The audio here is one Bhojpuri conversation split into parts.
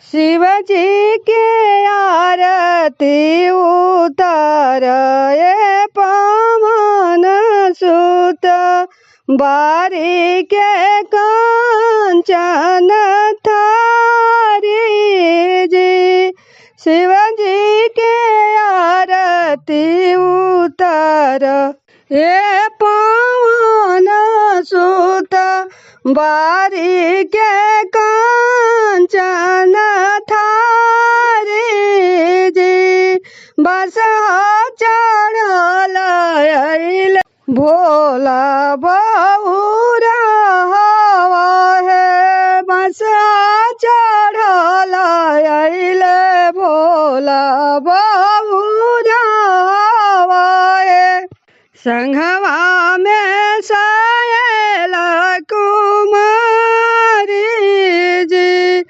शिव जी के आरती उतार ये पवन सुत बारी के कांचन थारी जी। शिव जी के आरती उतार ये पवन सुत बारी के कांचन थारी जी। बस चढ़ल अइल भोला बहुरा हवा है। बस चढ़ल अइल भोला बहुरा हवा है। संघवा में सायल कुमारी जी।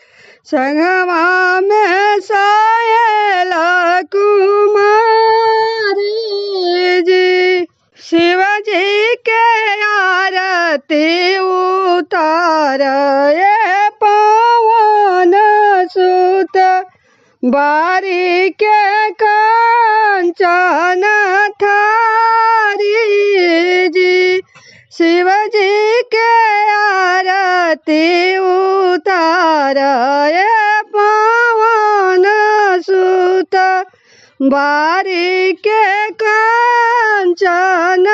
संघवा में सायल कुमारी जी। शिव जी के आरती उतार ये पवन सुत बारी के कांचन थारी जी। शिव जी के आरती उतार ये पवन सुत बारी के कांचन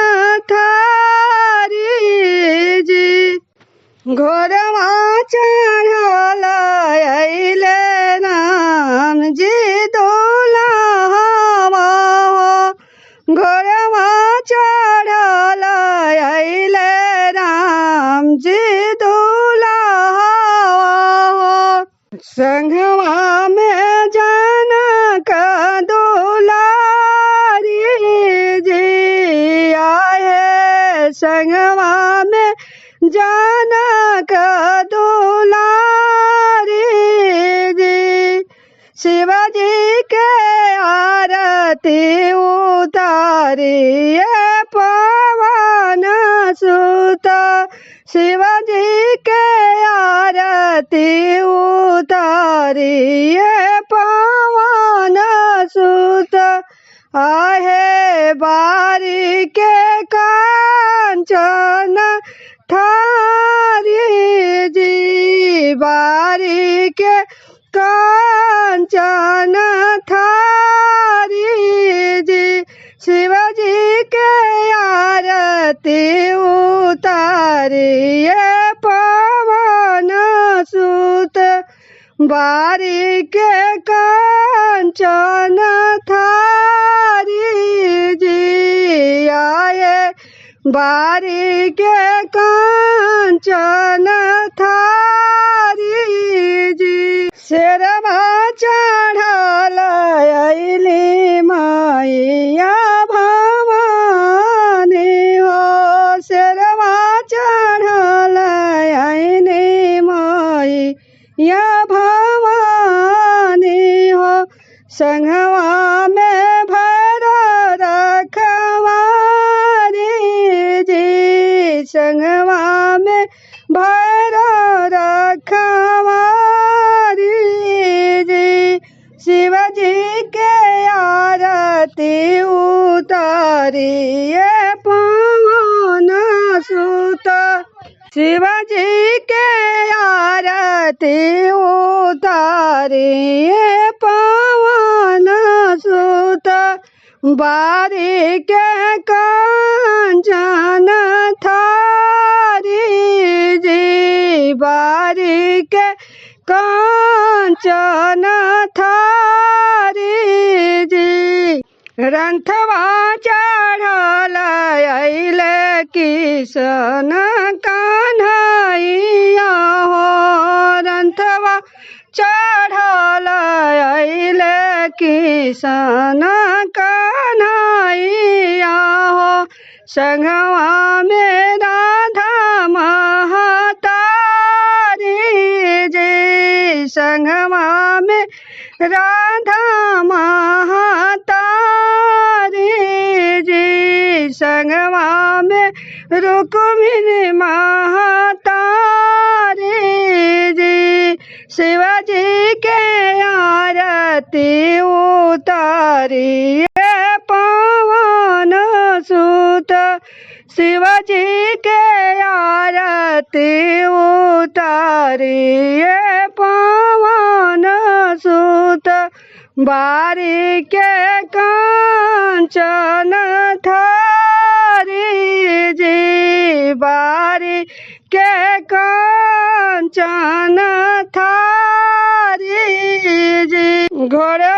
थारी जी। घोड़वा चढ़ल अइले राम जी दुल्हवा हो। घोड़वा चढ़ल अइले राम जी दुल्हवा हो। संघवा में जनक दुलारी जी आए। संघवा में जनक दुलारी जी। शिव जी के आरती उतारी ये पवन सुत। शिव जी के आरती उतारी ये पवन सुत आहे बारी के कांचन थारी जी। बारी के कांचन थारी जी। शिव जी के आरती उतारी ये पवन सुत बारी के कांचन थारी जी आए। बारी के कांचन थारी जी। शेरवा चढ़ल अइली मैया भवानी हो। शेरवा चढ़ल अइली मैया भवानी हो। संघवा में भैरव रखवारी जी। संघवा में भैरव रखवारी जी। शिव जी के आरती उतारी ये पवन सुत। शिव जी के आरती उतारी ये पवन सुत बारी के कांचन थारी जी। बारी के कांचन थारी जी। रंथवा चढ़ल अइले किशन कन्हैया हो। रंथवा चढ़ल अइले किशन कन्हैया हो। संघवा में राधा महतारी जी। संघवा में राधा महतारी जी। संघवा में रुक्मिणी महतारी जी। शिवजी के आरती उतारिए पवन सुत शिवजी के आरती उतारिए पवन सुत बारी के कांचन थारी जी बारी के कांचन थारी जी घोड़े